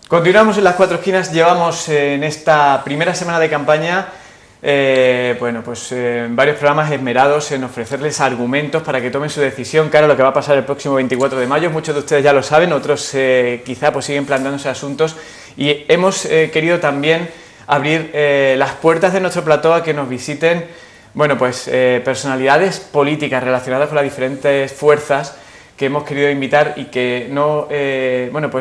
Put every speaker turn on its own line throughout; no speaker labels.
Continuamos en las cuatro esquinas, llevamos en esta primera semana de campaña varios programas esmerados en ofrecerles argumentos para que tomen su decisión cara a lo que va a pasar el próximo 24 de mayo. Muchos de ustedes ya lo saben, otros quizá pues siguen planteándose asuntos y hemos querido también abrir las puertas de nuestro plató a que nos visiten personalidades políticas relacionadas con las diferentes fuerzas que hemos querido invitar y que no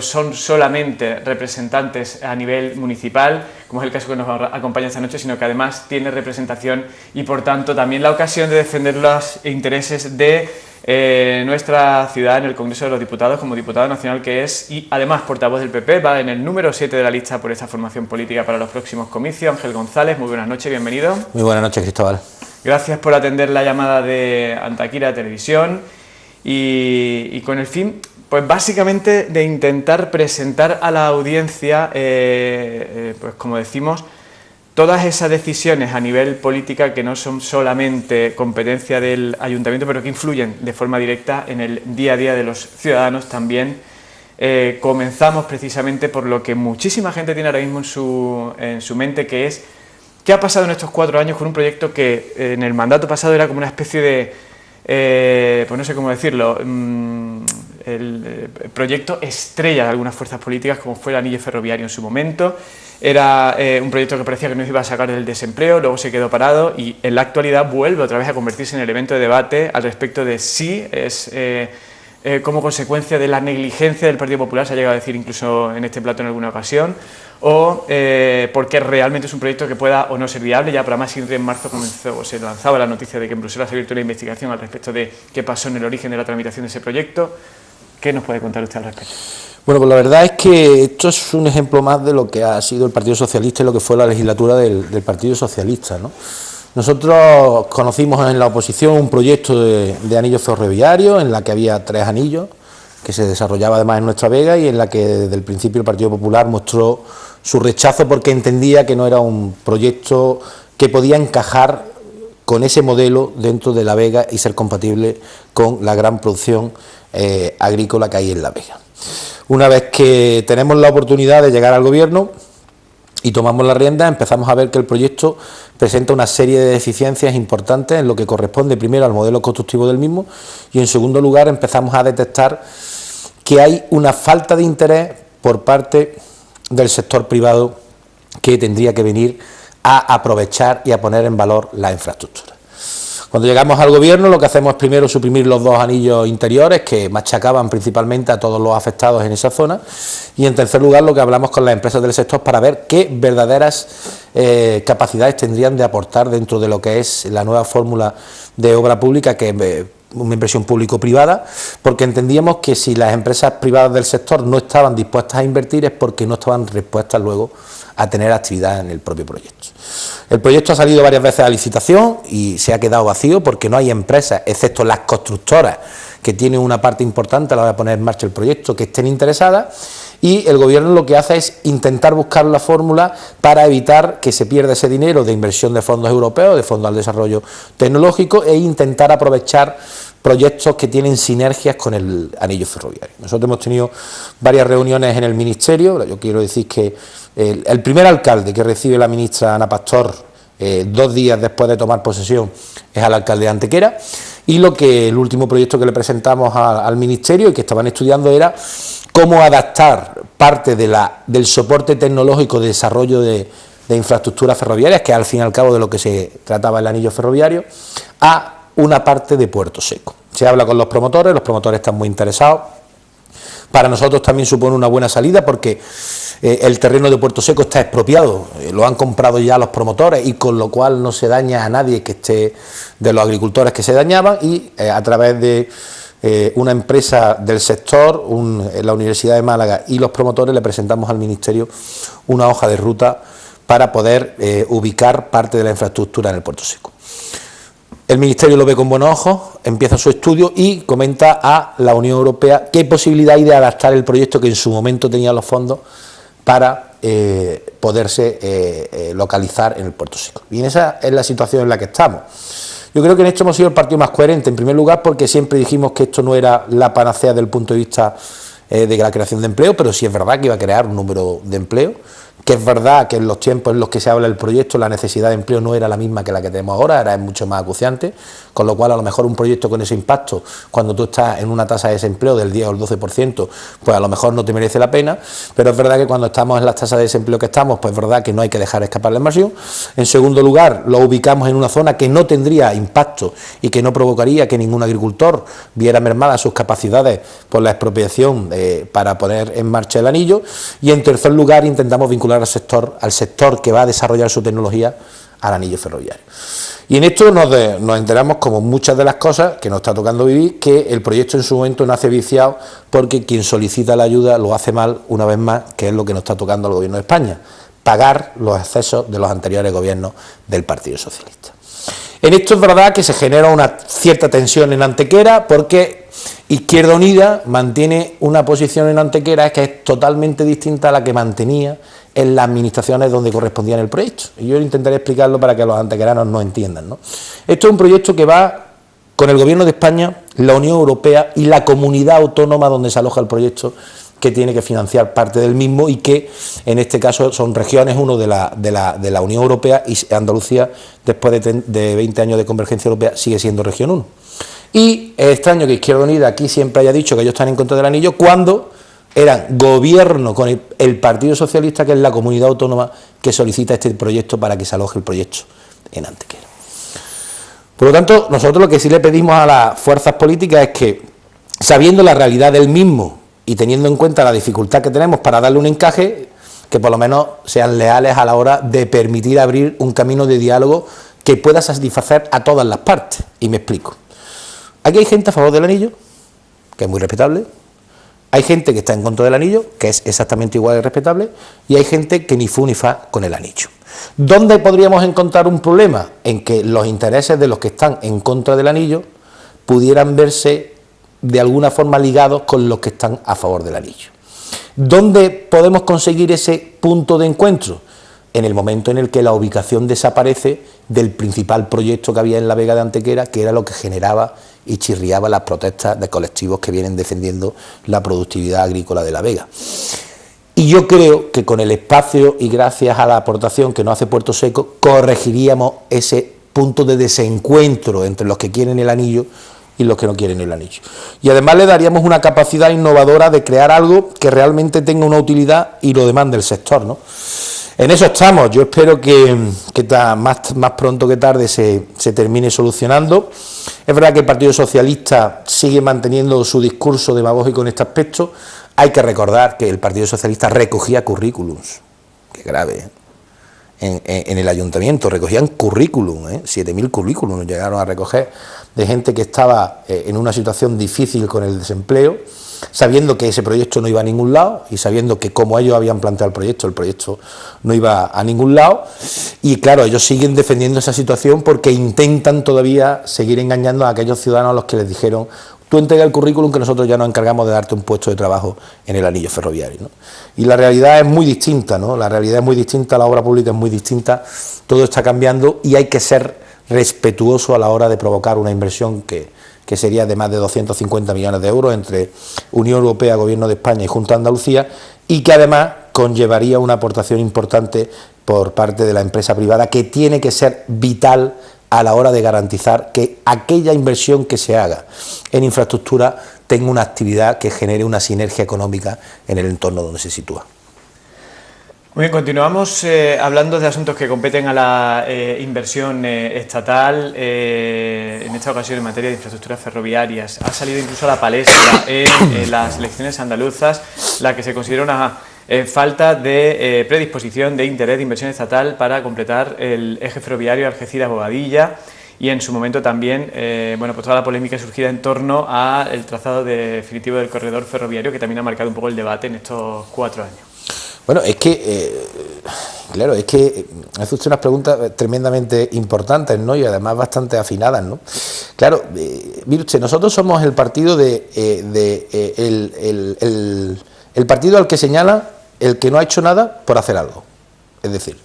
son solamente representantes a nivel municipal, como es el caso que nos acompaña esta noche, sino que además tiene representación y por tanto también la ocasión de defender los intereses de nuestra ciudad en el Congreso de los Diputados como diputado nacional que es y además portavoz del PP, va en el número 7 de la lista por esta formación política para los próximos comicios. Ángel González, muy buenas noches, bienvenido.
Muy buenas noches, Cristóbal.
Gracias por atender la llamada de Antequera Televisión. Y con el fin, pues básicamente de intentar presentar a la audiencia, pues como decimos, todas esas decisiones a nivel política que no son solamente competencia del ayuntamiento, pero que influyen de forma directa en el día a día de los ciudadanos también. Comenzamos precisamente por lo que muchísima gente tiene ahora mismo en su mente, que es qué ha pasado en estos 4 años con un proyecto que en el mandato pasado era como una especie de pues no sé cómo decirlo, el proyecto estrella de algunas fuerzas políticas como fue el anillo ferroviario en su momento. Era un proyecto que parecía que nos iba a sacar del desempleo, luego se quedó parado y en la actualidad vuelve otra vez a convertirse en elemento de debate al respecto de si es como consecuencia de la negligencia del Partido Popular, se ha llegado a decir incluso en este plato en alguna ocasión, o porque realmente es un proyecto que pueda o no ser viable. Ya para más en marzo se lanzaba la noticia de que en Bruselas se ha abierto una investigación al respecto de qué pasó en el origen de la tramitación de ese proyecto. ¿Qué nos puede contar usted al respecto?
Bueno, pues la verdad es que esto es un ejemplo más de lo que ha sido el Partido Socialista y lo que fue la legislatura del Partido Socialista, ¿no? Nosotros conocimos en la oposición un proyecto de anillo ferroviario en la que había 3 anillos, que se desarrollaba además en nuestra Vega y en la que desde el principio el Partido Popular mostró su rechazo porque entendía que no era un proyecto que podía encajar con ese modelo dentro de la Vega y ser compatible con la gran producción agrícola que hay en la Vega. Una vez que tenemos la oportunidad de llegar al gobierno y tomamos la rienda, empezamos a ver que el proyecto presenta una serie de deficiencias importantes en lo que corresponde primero al modelo constructivo del mismo y en segundo lugar empezamos a detectar que hay una falta de interés por parte del sector privado que tendría que venir a aprovechar y a poner en valor la infraestructura. Cuando llegamos al gobierno lo que hacemos es primero suprimir los 2 anillos interiores que machacaban principalmente a todos los afectados en esa zona y en tercer lugar lo que hablamos con las empresas del sector para ver qué verdaderas capacidades tendrían de aportar dentro de lo que es la nueva fórmula de obra pública que es una inversión público-privada, porque entendíamos que si las empresas privadas del sector no estaban dispuestas a invertir es porque no estaban dispuestas luego a tener actividad en el propio proyecto. El proyecto ha salido varias veces a licitación y se ha quedado vacío porque no hay empresas, excepto las constructoras, que tienen una parte importante a la hora de poner en marcha el proyecto, que estén interesadas, y el gobierno lo que hace es intentar buscar la fórmula para evitar que se pierda ese dinero de inversión de fondos europeos, de fondos al desarrollo tecnológico, e intentar aprovechar proyectos que tienen sinergias con el anillo ferroviario. Nosotros hemos tenido varias reuniones en el Ministerio. Yo quiero decir que el primer alcalde que recibe la ministra Ana Pastor 2 días después de tomar posesión es al alcalde de Antequera, y el último proyecto que le presentamos al Ministerio y que estaban estudiando era cómo adaptar parte del soporte tecnológico de desarrollo de infraestructuras ferroviarias, que al fin y al cabo de lo que se trataba el anillo ferroviario, a una parte de Puerto Seco. Se habla con los promotores están muy interesados. Para nosotros también supone una buena salida porque el terreno de Puerto Seco está expropiado, lo han comprado ya los promotores y con lo cual no se daña a nadie que esté de los agricultores que se dañaban y a través de una empresa del sector, la Universidad de Málaga y los promotores le presentamos al Ministerio una hoja de ruta para poder ubicar parte de la infraestructura en el Puerto Seco. El Ministerio lo ve con buenos ojos, empieza su estudio y comenta a la Unión Europea qué posibilidad hay de adaptar el proyecto que en su momento tenía los fondos para poderse localizar en el Puerto Seco. Y esa es la situación en la que estamos. Yo creo que en esto hemos sido el partido más coherente, en primer lugar porque siempre dijimos que esto no era la panacea desde el punto de vista de la creación de empleo, pero sí es verdad que iba a crear un número de empleo, que es verdad que en los tiempos en los que se habla del proyecto la necesidad de empleo no era la misma que la que tenemos ahora, era mucho más acuciante, con lo cual a lo mejor un proyecto con ese impacto, cuando tú estás en una tasa de desempleo del 10 o el 12%, pues a lo mejor no te merece la pena, pero es verdad que cuando estamos en las tasas de desempleo que estamos, pues es verdad que no hay que dejar escapar la inversión. En segundo lugar, lo ubicamos en una zona que no tendría impacto y que no provocaría que ningún agricultor viera mermadas sus capacidades por la expropiación para poner en marcha el anillo, y en tercer lugar intentamos vincular al sector que va a desarrollar su tecnología al anillo ferroviario. Y en esto nos enteramos, como muchas de las cosas que nos está tocando vivir, que el proyecto en su momento nace viciado porque quien solicita la ayuda lo hace mal una vez más, que es lo que nos está tocando al Gobierno de España, pagar los excesos de los anteriores gobiernos del Partido Socialista. En esto es verdad que se genera una cierta tensión en Antequera, porque Izquierda Unida mantiene una posición en Antequera que es totalmente distinta a la que mantenía en las administraciones donde correspondía el proyecto. Y yo intentaré explicarlo para que los antequeranos no entiendan, ¿no? Esto es un proyecto que va con el Gobierno de España, la Unión Europea y la comunidad autónoma donde se aloja el proyecto, que tiene que financiar parte del mismo, y que en este caso son regiones, uno de la Unión Europea, y Andalucía, después de 20 años de convergencia europea, sigue siendo región 1. Y es extraño que Izquierda Unida aquí siempre haya dicho que ellos están en contra del anillo, cuando eran gobierno con el Partido Socialista, que es la comunidad autónoma que solicita este proyecto para que se aloje el proyecto en Antequera. Por lo tanto, nosotros lo que sí le pedimos a las fuerzas políticas es que, sabiendo la realidad del mismo y teniendo en cuenta la dificultad que tenemos para darle un encaje, que por lo menos sean leales a la hora de permitir abrir un camino de diálogo que pueda satisfacer a todas las partes. Y me explico. Aquí hay gente a favor del anillo, que es muy respetable. Hay gente que está en contra del anillo, que es exactamente igual de respetable, y hay gente que ni fu ni fa con el anillo. ¿Dónde podríamos encontrar un problema? En que los intereses de los que están en contra del anillo pudieran verse de alguna forma ligados con los que están a favor del anillo. ¿Dónde podemos conseguir ese punto de encuentro? En el momento en el que la ubicación desaparece del principal proyecto que había en la Vega de Antequera, que era lo que generaba y chirriaba las protestas de colectivos que vienen defendiendo la productividad agrícola de la Vega. Y yo creo que con el espacio y gracias a la aportación que nos hace Puerto Seco, corregiríamos ese punto de desencuentro entre los que quieren el anillo y los que no quieren el anillo. Y además le daríamos una capacidad innovadora de crear algo que realmente tenga una utilidad y lo demande el sector, ¿no? En eso estamos. Yo espero que más pronto que tarde se termine solucionando. Es verdad que el Partido Socialista sigue manteniendo su discurso demagógico en este aspecto. Hay que recordar que el Partido Socialista recogía currículums, qué grave, en el ayuntamiento, recogían currículum, 7.000 currículums llegaron a recoger de gente que estaba en una situación difícil con el desempleo, sabiendo que ese proyecto no iba a ningún lado y sabiendo que como ellos habían planteado el proyecto no iba a ningún lado. Y claro, ellos siguen defendiendo esa situación porque intentan todavía seguir engañando a aquellos ciudadanos a los que les dijeron: tú entrega el currículum que nosotros ya nos encargamos de darte un puesto de trabajo en el anillo ferroviario, ¿no? Y la realidad es muy distinta, ¿no? La realidad es muy distinta, la obra pública es muy distinta, todo está cambiando y hay que ser respetuoso a la hora de provocar una inversión que sería de más de 250 millones de euros entre Unión Europea, Gobierno de España y Junta de Andalucía, y que además conllevaría una aportación importante por parte de la empresa privada, que tiene que ser vital a la hora de garantizar que aquella inversión que se haga en infraestructura tenga una actividad que genere una sinergia económica en el entorno donde se sitúa.
Muy bien, continuamos hablando de asuntos que competen a la inversión estatal, en esta ocasión en materia de infraestructuras ferroviarias. Ha salido incluso a la palestra en las elecciones andaluzas la que se considera una falta de predisposición de interés de inversión estatal para completar el eje ferroviario Algeciras-Bobadilla, y en su momento también pues toda la polémica surgida en torno al trazado definitivo del corredor ferroviario, que también ha marcado un poco el debate en estos 4 años.
Bueno, es que, claro, es que hace usted unas preguntas tremendamente importantes, ¿no? Y además bastante afinadas, ¿no? Claro, mire usted, nosotros somos el partido el partido al que señala el que no ha hecho nada por hacer algo. Es decir,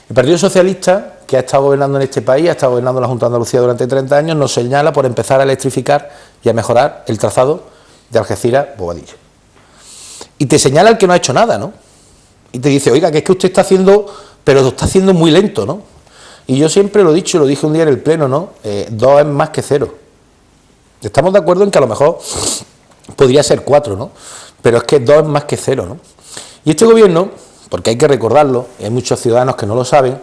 el Partido Socialista, que ha estado gobernando en este país, ha estado gobernando en la Junta de Andalucía durante 30 años, nos señala por empezar a electrificar y a mejorar el trazado de Algeciras-Bobadilla. y te señala el que no ha hecho nada, ¿no? Y te dice, oiga, que es que usted está haciendo, pero lo está haciendo muy lento, ¿no? Y yo siempre lo he dicho, lo dije un día en el pleno, ¿no? 2 es más que 0. Estamos de acuerdo en que a lo mejor podría ser 4, ¿no? Pero es que 2 es más que 0, ¿no? Y este gobierno, porque hay que recordarlo, y hay muchos ciudadanos que no lo saben,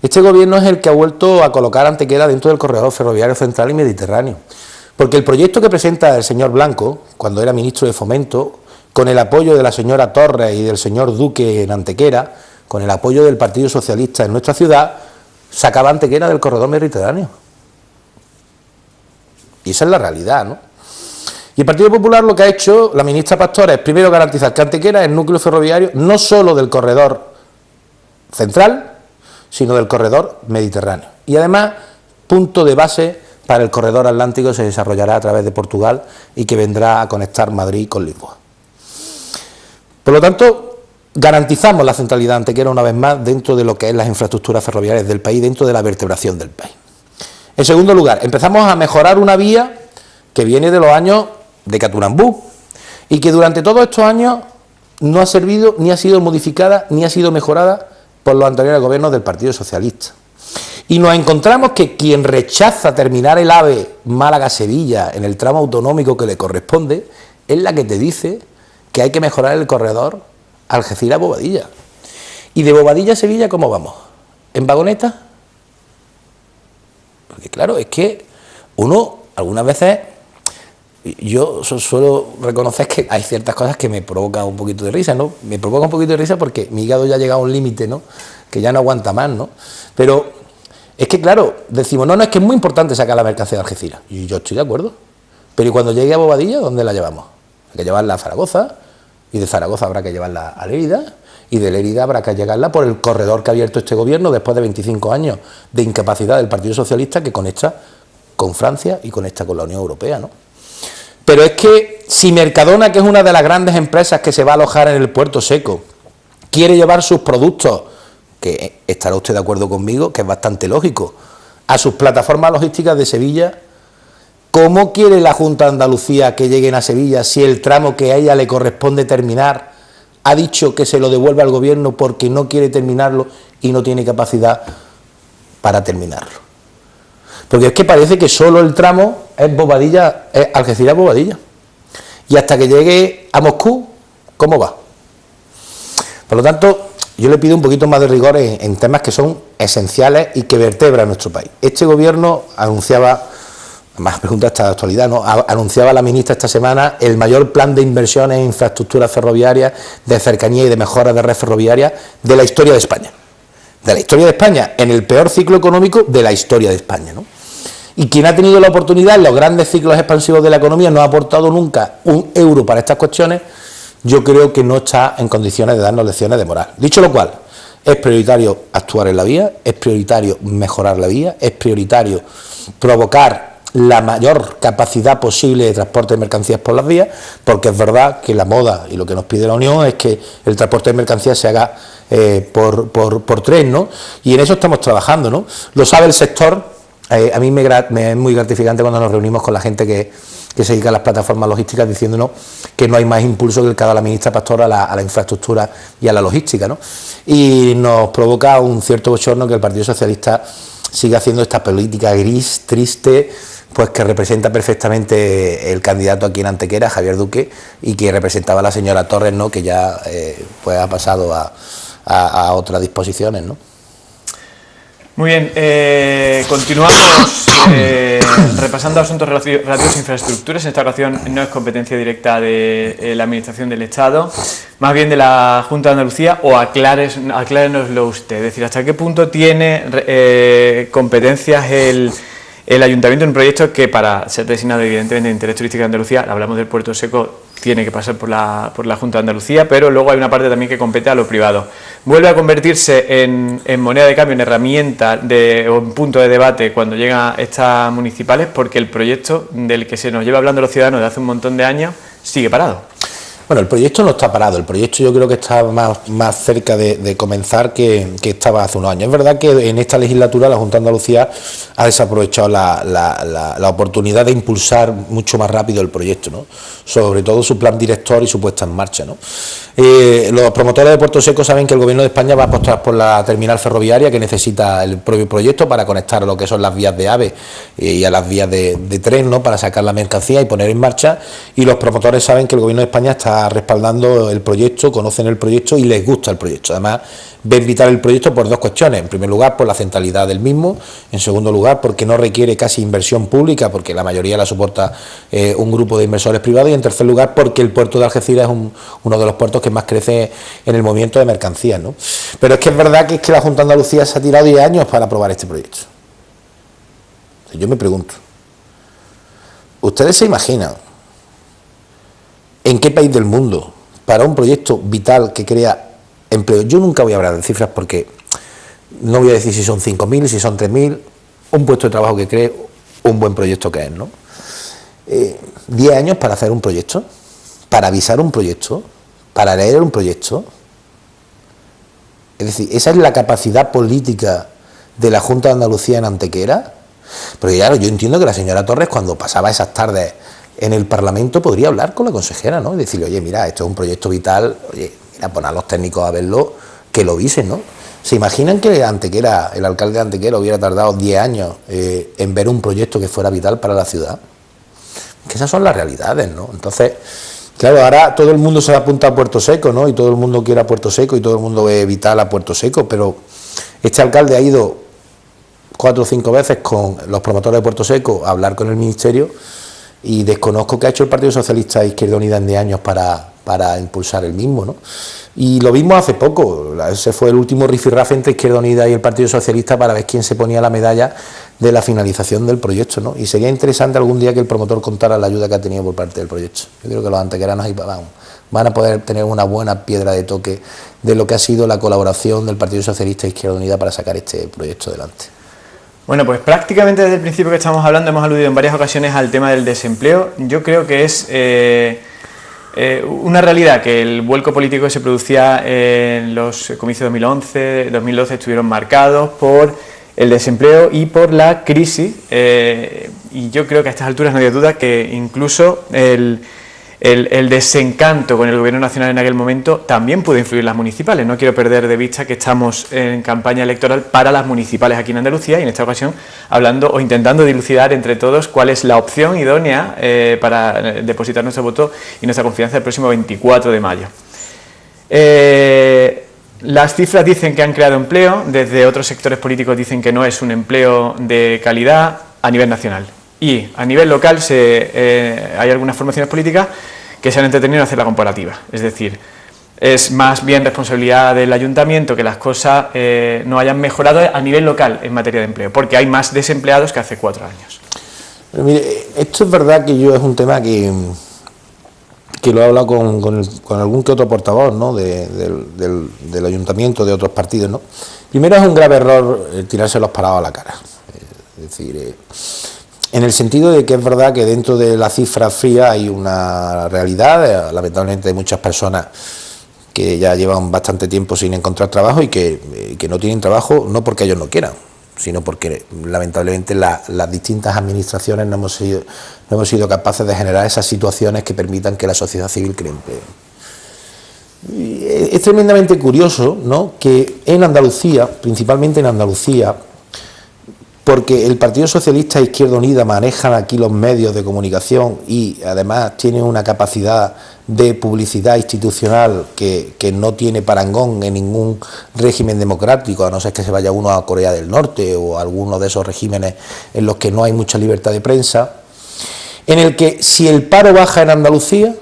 este gobierno es el que ha vuelto a colocar Antequera dentro del corredor ferroviario central y mediterráneo. Porque el proyecto que presenta el señor Blanco, cuando era ministro de Fomento, con el apoyo de la señora Torres y del señor Duque en Antequera, con el apoyo del Partido Socialista en nuestra ciudad, sacaba Antequera del corredor mediterráneo. Y esa es la realidad, ¿no? Y el Partido Popular lo que ha hecho, la ministra Pastor, es primero garantizar que Antequera es el núcleo ferroviario no solo del corredor central, sino del corredor mediterráneo. Y además, punto de base para el corredor atlántico que se desarrollará a través de Portugal y que vendrá a conectar Madrid con Lisboa. Por lo tanto, garantizamos la centralidad de Antequera una vez más dentro de lo que es las infraestructuras ferroviarias del país, dentro de la vertebración del país. En segundo lugar, empezamos a mejorar una vía que viene de los años de Caturambú y que durante todos estos años no ha servido, ni ha sido modificada, ni ha sido mejorada por los anteriores gobiernos del Partido Socialista. Y nos encontramos que quien rechaza terminar el AVE Málaga-Sevilla en el tramo autonómico que le corresponde es la que te dice que hay que mejorar el corredor Algeciras-Bobadilla. ¿Y de Bobadilla a Sevilla cómo vamos? ¿En vagoneta? Porque claro, es que uno algunas veces, yo suelo reconocer que hay ciertas cosas que me provocan un poquito de risa, ¿no? Me provoca un poquito de risa porque mi hígado ya ha llegado a un límite, ¿no? Que ya no aguanta más, ¿no? Pero es que claro, decimos, no, es que es muy importante sacar la mercancía de Algeciras. Y yo estoy de acuerdo. Pero ¿y cuando llegue a Bobadilla, dónde la llevamos? Hay que llevarla a Zaragoza, y de Zaragoza habrá que llevarla a Lérida, y de Lérida habrá que llevarla por el corredor que ha abierto este gobierno después de 25 años de incapacidad del Partido Socialista que conecta con Francia y conecta con la Unión Europea, ¿no? Pero es que si Mercadona, que es una de las grandes empresas que se va a alojar en el Puerto Seco, quiere llevar sus productos, que estará usted de acuerdo conmigo, que es bastante lógico, a sus plataformas logísticas de Sevilla, ¿cómo quiere la Junta de Andalucía que lleguen a Sevilla si el tramo que a ella le corresponde terminar ha dicho que se lo devuelve al gobierno porque no quiere terminarlo y no tiene capacidad para terminarlo? Porque es que parece que solo el tramo es Bobadilla, es Algeciras-Bobadilla. Y hasta que llegue a Moscú, ¿cómo va? Por lo tanto, yo le pido un poquito más de rigor en temas que son esenciales y que vertebran nuestro país. Este gobierno anunciaba, más preguntas esta de actualidad, ¿no? Anunciaba la ministra esta semana el mayor plan de inversiones en infraestructuras ferroviarias, de cercanía y de mejora de red ferroviaria de la historia de España. De la historia de España, en el peor ciclo económico de la historia de España, ¿no? Y quien ha tenido la oportunidad en los grandes ciclos expansivos de la economía no ha aportado nunca un euro para estas cuestiones, yo creo que no está en condiciones de darnos lecciones de moral. Dicho lo cual, es prioritario actuar en la vía, es prioritario mejorar la vía, es prioritario provocar la mayor capacidad posible de transporte de mercancías por las vías, porque es verdad que la moda y lo que nos pide la Unión es que el transporte de mercancías se haga por tren, ¿no? Y en eso estamos trabajando, ¿no? Lo sabe el sector. A mí me es muy gratificante cuando nos reunimos con la gente que se dedica a las plataformas logísticas diciéndonos que no hay más impulso que el que ha dado la ministra Pastor a la infraestructura y a la logística, ¿no? Y nos provoca un cierto bochorno que el Partido Socialista siga haciendo esta política gris, triste, pues que representa perfectamente el candidato aquí en Antequera, Javier Duque, y que representaba a la señora Torres, ¿no? Que ya pues ha pasado a otras disposiciones, ¿no?
Muy bien, continuamos repasando asuntos relativos a infraestructuras. En esta ocasión no es competencia directa de la Administración del Estado, más bien de la Junta de Andalucía, o aclárenoslo usted. Es decir, ¿hasta qué punto tiene competencias el Ayuntamiento en un proyecto que, para ser designado evidentemente de interés turístico de Andalucía, hablamos del Puerto Seco, tiene que pasar por la Junta de Andalucía, pero luego hay una parte también que compete a lo privado? Vuelve a convertirse en moneda de cambio, en herramienta o en punto de debate cuando llegan estas municipales, porque el proyecto del que se nos lleva hablando los ciudadanos de hace un montón de años sigue parado.
Bueno, el proyecto no está parado, el proyecto yo creo que está más cerca de comenzar que estaba hace unos años. Es verdad que en esta legislatura la Junta de Andalucía ha desaprovechado la oportunidad de impulsar mucho más rápido el proyecto, ¿no? Sobre todo su plan director y su puesta en marcha, ¿no? Los promotores de Puerto Seco saben que el Gobierno de España va a apostar por la terminal ferroviaria que necesita el propio proyecto para conectar a lo que son las vías de AVE y a las vías de tren, ¿no? Para sacar la mercancía y poner en marcha, y los promotores saben que el Gobierno de España está respaldando el proyecto, conocen el proyecto y les gusta el proyecto. Además, ven vital el proyecto por dos cuestiones: en primer lugar, por la centralidad del mismo; en segundo lugar, porque no requiere casi inversión pública, porque la mayoría la soporta un grupo de inversores privados; y en tercer lugar, porque el puerto de Algeciras es uno de los puertos que más crece en el movimiento de mercancías, ¿no? Pero es que es verdad que la Junta de Andalucía se ha tirado 10 años para aprobar este proyecto. Yo me pregunto, ¿ustedes se imaginan en qué país del mundo, para un proyecto vital que crea empleo? Yo nunca voy a hablar de cifras porque no voy a decir si son 5.000, si son 3.000, un puesto de trabajo que cree un buen proyecto que es, ¿no? 10 años para hacer un proyecto, para avisar un proyecto, para leer un proyecto. Es decir, esa es la capacidad política de la Junta de Andalucía en Antequera. Porque claro, yo entiendo que la señora Torres, cuando pasaba esas tardes en el Parlamento, podría hablar con la consejera, ¿no? Y decirle, oye, mira, esto es un proyecto vital, oye, mira, pon a los técnicos a verlo, que lo visen, ¿no? ¿Se imaginan que Antequera, el alcalde de Antequera, hubiera tardado 10 años en ver un proyecto que fuera vital para la ciudad? Que esas son las realidades, ¿no? Entonces, claro, ahora todo el mundo se apunta a Puerto Seco, ¿no? Y todo el mundo quiere a Puerto Seco y todo el mundo ve vital a Puerto Seco, pero este alcalde ha ido 4 o 5 veces con los promotores de Puerto Seco a hablar con el Ministerio, y desconozco qué ha hecho el Partido Socialista e Izquierda Unida en 10 años para impulsar el mismo, ¿no? Y lo vimos hace poco, ese fue el último rifirrafe entre Izquierda Unida y el Partido Socialista para ver quién se ponía la medalla de la finalización del proyecto, ¿no? Y sería interesante algún día que el promotor contara la ayuda que ha tenido por parte del proyecto. Yo creo que los antequeranos van a poder tener una buena piedra de toque de lo que ha sido la colaboración del Partido Socialista e Izquierda Unida para sacar este proyecto adelante.
Bueno, pues prácticamente desde el principio que estamos hablando hemos aludido en varias ocasiones al tema del desempleo. Yo creo que es una realidad que el vuelco político que se producía en los comicios 2011-2012 estuvieron marcados por el desempleo y por la crisis, y yo creo que a estas alturas no hay duda que incluso el desencanto con el Gobierno Nacional en aquel momento también puede influir en las municipales. No quiero perder de vista que estamos en campaña electoral para las municipales aquí en Andalucía, y en esta ocasión hablando o intentando dilucidar entre todos cuál es la opción idónea para depositar nuestro voto y nuestra confianza el próximo 24 de mayo. Las cifras dicen que han creado empleo, desde otros sectores políticos dicen que no es un empleo de calidad a nivel nacional. Y a nivel local hay algunas formaciones políticas que se han entretenido en hacer la comparativa. Es decir, es más bien responsabilidad del ayuntamiento que las cosas no hayan mejorado a nivel local en materia de empleo, porque hay más desempleados que hace 4 años.
Pero mire, esto es verdad que yo es un tema que lo he hablado con algún que otro portavoz, ¿no? del ayuntamiento, de otros partidos, ¿no? Primero, es un grave error tirarse los parados a la cara. Es decir, en el sentido de que es verdad que dentro de la cifra fría hay una realidad, lamentablemente hay muchas personas que ya llevan bastante tiempo sin encontrar trabajo y que no tienen trabajo, no porque ellos no quieran, sino porque lamentablemente las distintas administraciones no hemos sido capaces de generar esas situaciones que permitan que la sociedad civil cree empleo. Y es tremendamente curioso, ¿no?, que en Andalucía, principalmente en Andalucía, porque el Partido Socialista e Izquierda Unida manejan aquí los medios de comunicación y además tienen una capacidad de publicidad institucional que no tiene parangón en ningún régimen democrático, a no ser que se vaya uno a Corea del Norte o a alguno de esos regímenes en los que no hay mucha libertad de prensa, en el que si el paro baja en Andalucía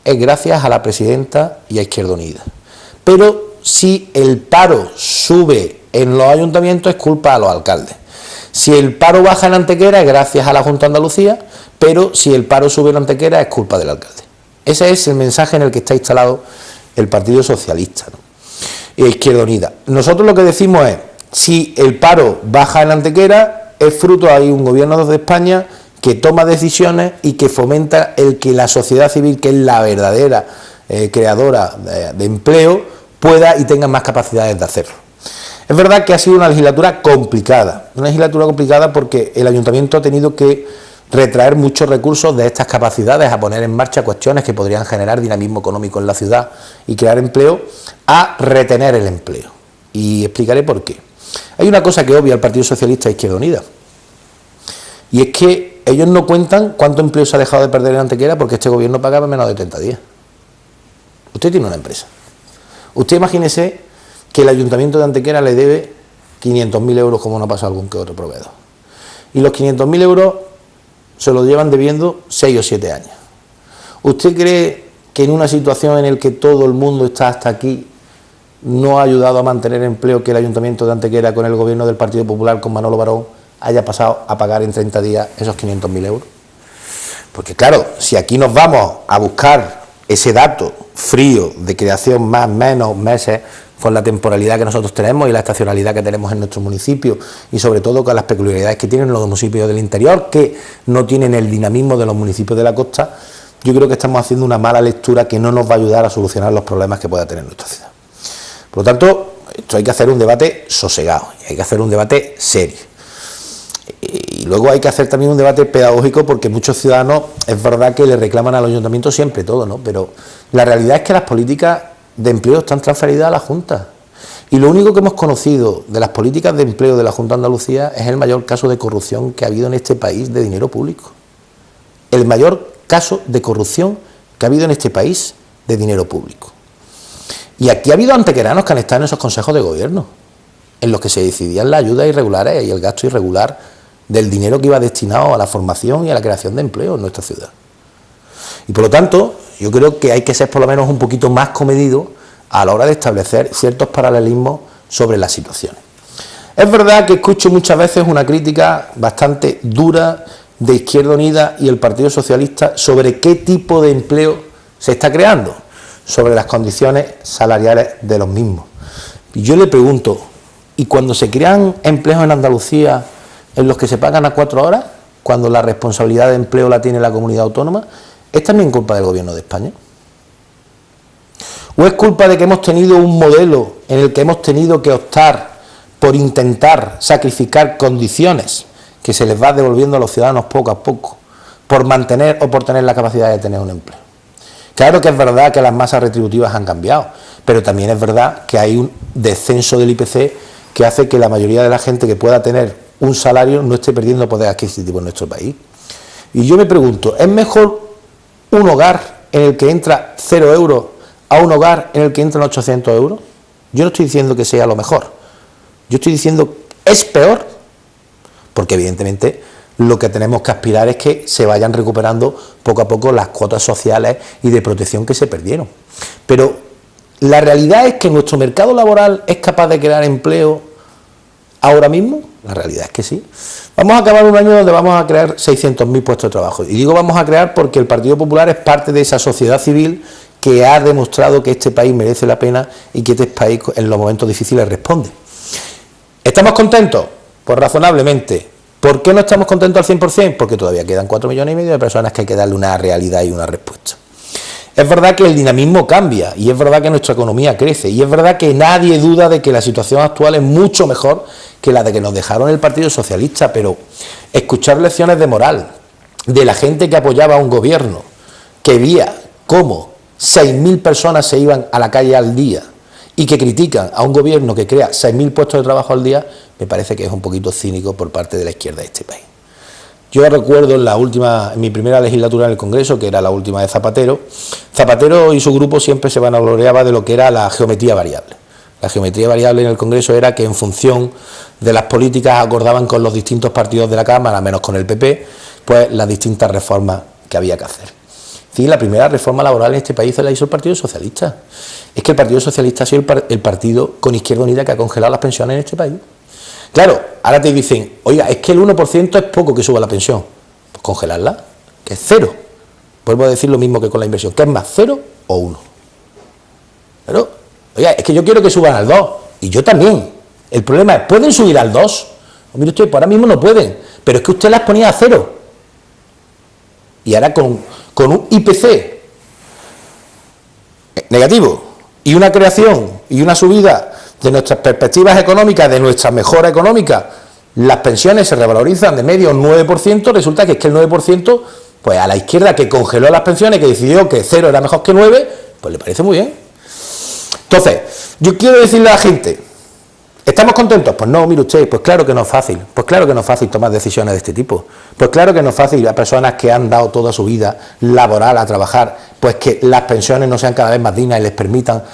es gracias a la presidenta y a Izquierda Unida, pero si el paro sube en los ayuntamientos es culpa a los alcaldes. Si el paro baja en Antequera es gracias a la Junta de Andalucía, pero si el paro sube en Antequera es culpa del alcalde. Ese es el mensaje en el que está instalado el Partido Socialista, ¿no?, e Izquierda Unida. Nosotros lo que decimos es, si el paro baja en Antequera, es fruto de un gobierno de España que toma decisiones y que fomenta el que la sociedad civil, que es la verdadera creadora de empleo, pueda y tenga más capacidades de hacerlo. Es verdad que ha sido una legislatura complicada porque el ayuntamiento ha tenido que retraer muchos recursos de estas capacidades a poner en marcha cuestiones que podrían generar dinamismo económico en la ciudad y crear empleo, a retener el empleo. Y explicaré por qué. Hay una cosa que obvia al Partido Socialista e Izquierda Unida, y es que ellos no cuentan cuánto empleo se ha dejado de perder en Antequera porque este gobierno pagaba menos de 30 días. Usted tiene una empresa. Usted imagínese que el ayuntamiento de Antequera le debe 500.000 euros, como no ha pasado algún que otro proveedor. Y los 500.000 euros se los llevan debiendo 6 o 7 años. ¿Usted cree que en una situación en la que todo el mundo está hasta aquí no ha ayudado a mantener empleo que el ayuntamiento de Antequera con el gobierno del Partido Popular, con Manolo Barón, haya pasado a pagar en 30 días esos 500.000 euros? Porque claro, si aquí nos vamos a buscar ese dato frío de creación más, menos meses, con la temporalidad que nosotros tenemos y la estacionalidad que tenemos en nuestro municipio, y sobre todo con las peculiaridades que tienen los municipios del interior, que no tienen el dinamismo de los municipios de la costa, yo creo que estamos haciendo una mala lectura que no nos va a ayudar a solucionar los problemas que pueda tener nuestra ciudad. Por lo tanto, esto hay que hacer un debate sosegado, hay que hacer un debate serio. Y luego hay que hacer también un debate pedagógico, porque muchos ciudadanos, es verdad que le reclaman al ayuntamiento siempre todo, ¿no? Pero la realidad es que las políticas de empleo están transferidas a la Junta. Y lo único que hemos conocido de las políticas de empleo de la Junta de Andalucía es el mayor caso de corrupción que ha habido en este país de dinero público. El mayor caso de corrupción que ha habido en este país de dinero público. Y aquí ha habido antequeranos que han estado en esos consejos de gobierno, en los que se decidían las ayudas irregulares y el gasto irregular del dinero que iba destinado a la formación y a la creación de empleo en nuestra ciudad. Y por lo tanto, yo creo que hay que ser por lo menos un poquito más comedido a la hora de establecer ciertos paralelismos sobre las situaciones. Es verdad que escucho muchas veces una crítica bastante dura de Izquierda Unida y el Partido Socialista sobre qué tipo de empleo se está creando, sobre las condiciones salariales de los mismos. Y yo le pregunto, ¿y cuando se crean empleos en Andalucía en los que se pagan a 4 horas, cuando la responsabilidad de empleo la tiene la comunidad autónoma, es también culpa del gobierno de España? ¿O es culpa de que hemos tenido un modelo en el que hemos tenido que optar por intentar sacrificar condiciones que se les va devolviendo a los ciudadanos poco a poco, por mantener o por tener la capacidad de tener un empleo? Claro que es verdad que las masas retributivas han cambiado, pero también es verdad que hay un descenso del IPC que hace que la mayoría de la gente que pueda tener un salario no esté perdiendo poder adquisitivo en nuestro país. Y yo me pregunto, ¿es mejor un hogar en el que entra 0 euros a un hogar en el que entran 800 euros? Yo no estoy diciendo que sea lo mejor, yo estoy diciendo es peor, porque evidentemente lo que tenemos que aspirar es que se vayan recuperando poco a poco las cuotas sociales y de protección que se perdieron. Pero la realidad es que nuestro mercado laboral es capaz de crear empleo ahora mismo. La realidad es que sí. Vamos a acabar un año donde vamos a crear 600.000 puestos de trabajo. Y digo vamos a crear porque el Partido Popular es parte de esa sociedad civil que ha demostrado que este país merece la pena y que este país en los momentos difíciles responde. ¿Estamos contentos? Pues razonablemente. ¿Por qué no estamos contentos al 100%? Porque todavía quedan 4,5 millones de personas que hay que darle una realidad y una respuesta. Es verdad que el dinamismo cambia y es verdad que nuestra economía crece y es verdad que nadie duda de que la situación actual es mucho mejor que la de que nos dejaron el Partido Socialista, pero escuchar lecciones de moral de la gente que apoyaba a un gobierno que veía cómo 6.000 personas se iban a la calle al día y que critican a un gobierno que crea 6.000 puestos de trabajo al día, me parece que es un poquito cínico por parte de la izquierda de este país. Yo recuerdo en mi primera legislatura en el Congreso, que era la última de Zapatero, Zapatero y su grupo siempre se vanagloriaba de lo que era la geometría variable. La geometría variable en el Congreso era que en función de las políticas acordaban con los distintos partidos de la Cámara, menos con el PP, pues las distintas reformas que había que hacer. Sí, la primera reforma laboral en este país la hizo el Partido Socialista. Es que el Partido Socialista ha sido el partido con Izquierda Unida que ha congelado las pensiones en este país. Claro, ahora te dicen, oiga, es que el 1% es poco que suba la pensión. Pues congelarla, que es 0. Vuelvo a decir lo mismo que con la inversión, ¿qué es más, 0 o 1? Pero, oiga, es que yo quiero que suban al 2, y yo también. El problema es, ¿pueden subir al 2? Pues mire usted, pues ahora mismo no pueden, pero es que usted las ponía a 0. Y ahora con un IPC negativo. Y una creación y una subida de nuestras perspectivas económicas, de nuestra mejora económica, las pensiones se revalorizan de medio un 9%, resulta que es que el 9%, pues a la izquierda que congeló las pensiones, que decidió que 0 era mejor que 9, pues le parece muy bien. Entonces, yo quiero decirle a la gente, ¿estamos contentos? Pues no, mire usted, pues claro que no es fácil, tomar decisiones de este tipo, pues claro que no es fácil a personas que han dado toda su vida laboral a trabajar, pues que las pensiones no sean cada vez más dignas y les permitan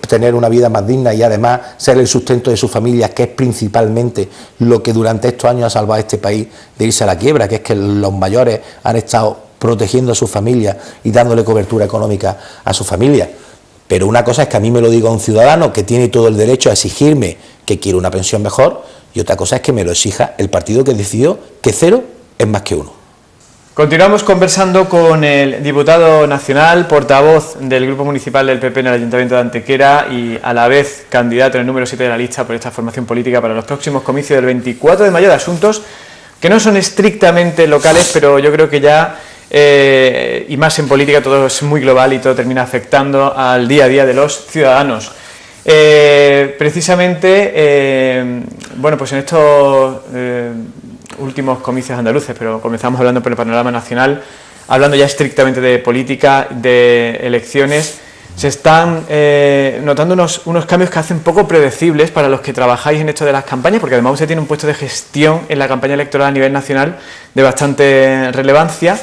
tener una vida más digna y además ser el sustento de sus familias, que es principalmente lo que durante estos años ha salvado a este país de irse a la quiebra, que es que los mayores han estado protegiendo a sus familias y dándole cobertura económica a sus familias. Pero una cosa es que a mí me lo diga un ciudadano que tiene todo el derecho a exigirme que quiere una pensión mejor, y otra cosa es que me lo exija el partido que decidió que 0 es más que 1.
Continuamos conversando con el diputado nacional, portavoz del Grupo Municipal del PP en el Ayuntamiento de Antequera y a la vez candidato en el número 7 de la lista por esta formación política para los próximos comicios del 24 de mayo, de asuntos que no son estrictamente locales, pero yo creo que ya, y más en política, todo es muy global y todo termina afectando al día a día de los ciudadanos. Precisamente, bueno, pues en estos últimos comicios andaluces, pero comenzamos hablando por el panorama nacional, hablando ya estrictamente de política, de elecciones, se están notando unos cambios que hacen poco predecibles para los que trabajáis en esto de las campañas, porque además usted tiene un puesto de gestión en la campaña electoral a nivel nacional de bastante relevancia.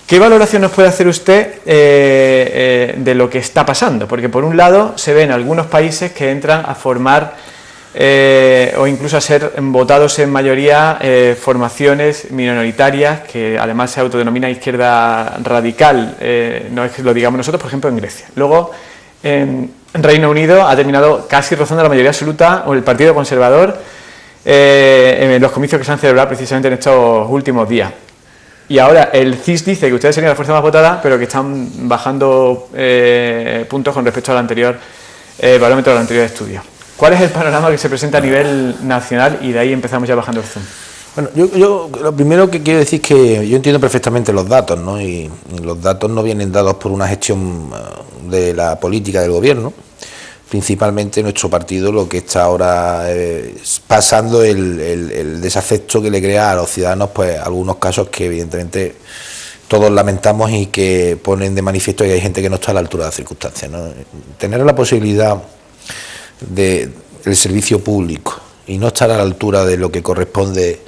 ¿Qué valoración nos puede hacer usted de lo que está pasando? Porque por un lado se ven algunos países que entran a formar o incluso a ser votados en mayoría formaciones minoritarias que además se autodenomina izquierda radical, no es que lo digamos nosotros, por ejemplo en Grecia. Luego en Reino Unido ha terminado casi rozando la mayoría absoluta o el Partido Conservador en los comicios que se han celebrado precisamente en estos últimos días. Y ahora el CIS dice que ustedes serían la fuerza más votada, pero que están bajando puntos con respecto al anterior barómetro del anterior estudio. ¿Cuál es el panorama que se presenta a nivel nacional? Y de ahí empezamos ya bajando el zoom.
Bueno, yo lo primero que quiero decir es que yo entiendo perfectamente los datos, ¿no? Y los datos no vienen dados por una gestión de la política del gobierno. Principalmente nuestro partido lo que está ahora pasando el desafecto que le crea a los ciudadanos, pues algunos casos que evidentemente todos lamentamos y que ponen de manifiesto que hay gente que no está a la altura de las circunstancias, ¿no? Tener la posibilidad del servicio público y no estar a la altura de lo que corresponde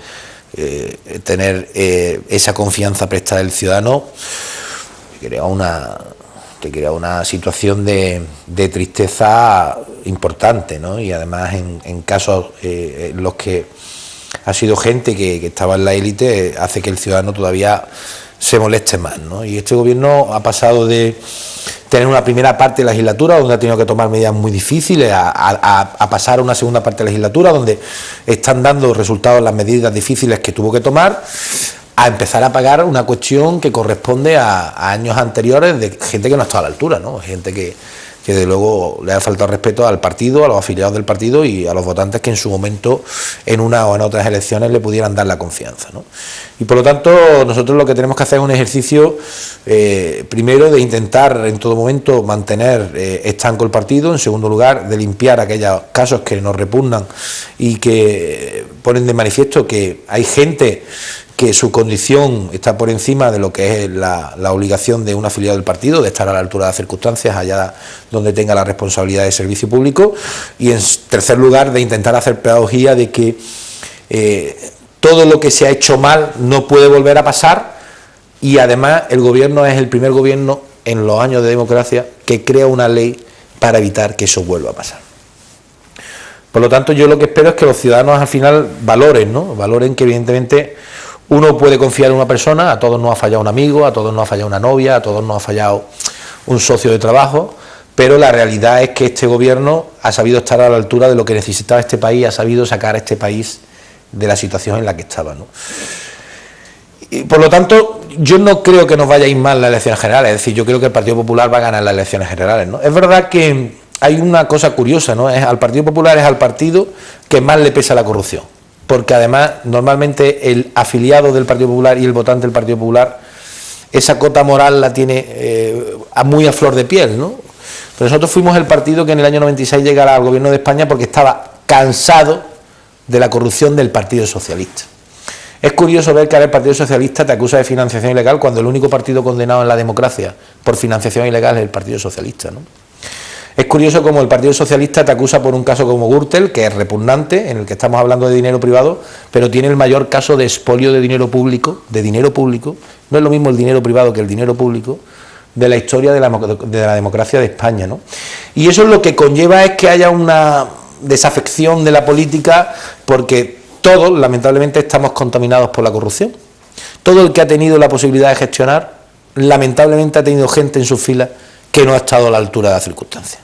tener esa confianza prestada del ciudadano te crea una situación de tristeza importante, ¿no? Y además en casos en los que ha sido gente que estaba en la élite, hace que el ciudadano todavía se moleste más, ¿no? Y este gobierno ha pasado de tener una primera parte de la legislatura donde ha tenido que tomar medidas muy difíciles a pasar a una segunda parte de la legislatura donde están dando resultados las medidas difíciles que tuvo que tomar, a empezar a pagar una cuestión que corresponde a años anteriores de gente que no está a la altura, ¿no? Gente que desde luego le ha faltado respeto al partido, a los afiliados del partido y a los votantes que en su momento en una o en otras elecciones le pudieran dar la confianza, ¿no? Y por lo tanto nosotros lo que tenemos que hacer es un ejercicio primero de intentar en todo momento mantener estanco el partido, en segundo lugar de limpiar aquellos casos que nos repugnan y que ponen de manifiesto que hay gente que su condición está por encima de lo que es la obligación de un afiliado del partido, de estar a la altura de las circunstancias, allá donde tenga la responsabilidad de servicio público, y en tercer lugar de intentar hacer pedagogía de que todo lo que se ha hecho mal no puede volver a pasar, y además el gobierno es el primer gobierno en los años de democracia que crea una ley para evitar que eso vuelva a pasar. Por lo tanto, yo lo que espero es que los ciudadanos al final valoren, ¿no? Valoren que evidentemente uno puede confiar en una persona, a todos nos ha fallado un amigo, a todos nos ha fallado una novia, a todos nos ha fallado un socio de trabajo, pero la realidad es que este gobierno ha sabido estar a la altura de lo que necesitaba este país, ha sabido sacar a este país de la situación en la que estaba, ¿no? Y por lo tanto, yo no creo que nos vaya a ir mal las elecciones generales, es decir, yo creo que el Partido Popular va a ganar las elecciones generales, ¿no? Es verdad que hay una cosa curiosa, ¿no? Al Partido Popular es al partido que más le pesa la corrupción, porque además normalmente el afiliado del Partido Popular y el votante del Partido Popular esa cota moral la tiene muy a flor de piel, ¿no? Pero nosotros fuimos el partido que en el año 96 llegara al gobierno de España porque estaba cansado de la corrupción del Partido Socialista. Es curioso ver que ahora el Partido Socialista te acusa de financiación ilegal cuando el único partido condenado en la democracia por financiación ilegal es el Partido Socialista, ¿no? Es curioso como el Partido Socialista te acusa por un caso como Gürtel, que es repugnante, en el que estamos hablando de dinero privado, pero tiene el mayor caso de expolio de dinero público, no es lo mismo el dinero privado que el dinero público, de la historia de la democracia de España, ¿no? Y eso lo que conlleva es que haya una desafección de la política, porque todos, lamentablemente, estamos contaminados por la corrupción. Todo el que ha tenido la posibilidad de gestionar, lamentablemente ha tenido gente en sus filas que no ha estado a la altura de las circunstancias.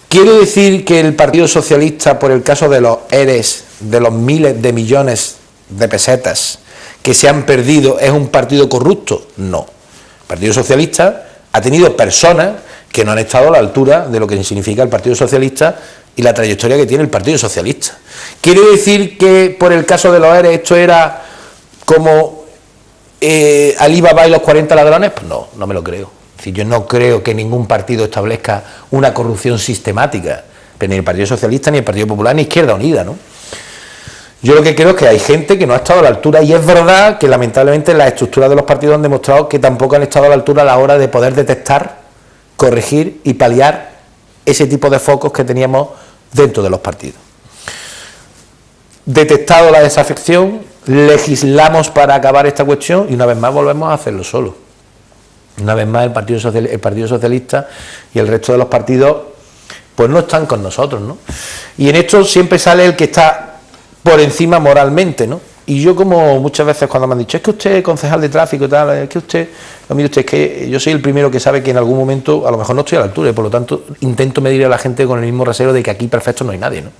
¿Quiere decir que el Partido Socialista, por el caso de los ERES, de los miles de millones de pesetas que se han perdido, es un partido corrupto? No. El Partido Socialista ha tenido personas que no han estado a la altura de lo que significa el Partido Socialista y la trayectoria que tiene el Partido Socialista. ¿Quiere decir que por el caso de los ERES esto era como Alibaba y los 40 ladrones? Pues no, no me lo creo. Es decir, yo no creo que ningún partido establezca una corrupción sistemática, pero ni el Partido Socialista, ni el Partido Popular, ni Izquierda Unida, ¿no? Yo lo que creo es que hay gente que no ha estado a la altura, y es verdad que lamentablemente las estructuras de los partidos han demostrado que tampoco han estado a la altura a la hora de poder detectar, corregir y paliar ese tipo de focos que teníamos dentro de los partidos. Detectado la desafección, legislamos para acabar esta cuestión y una vez más volvemos a hacerlo solo. Una vez más el Partido Socialista y el resto de los partidos pues no están con nosotros, ¿no? Y en esto siempre sale el que está por encima moralmente, ¿no? Y yo, como muchas veces cuando me han dicho, es que usted es concejal de tráfico y tal, es que usted, mire usted, es que yo soy el primero que sabe que en algún momento a lo mejor no estoy a la altura y por lo tanto intento medir a la gente con el mismo rasero de que aquí perfecto no hay nadie, ¿no?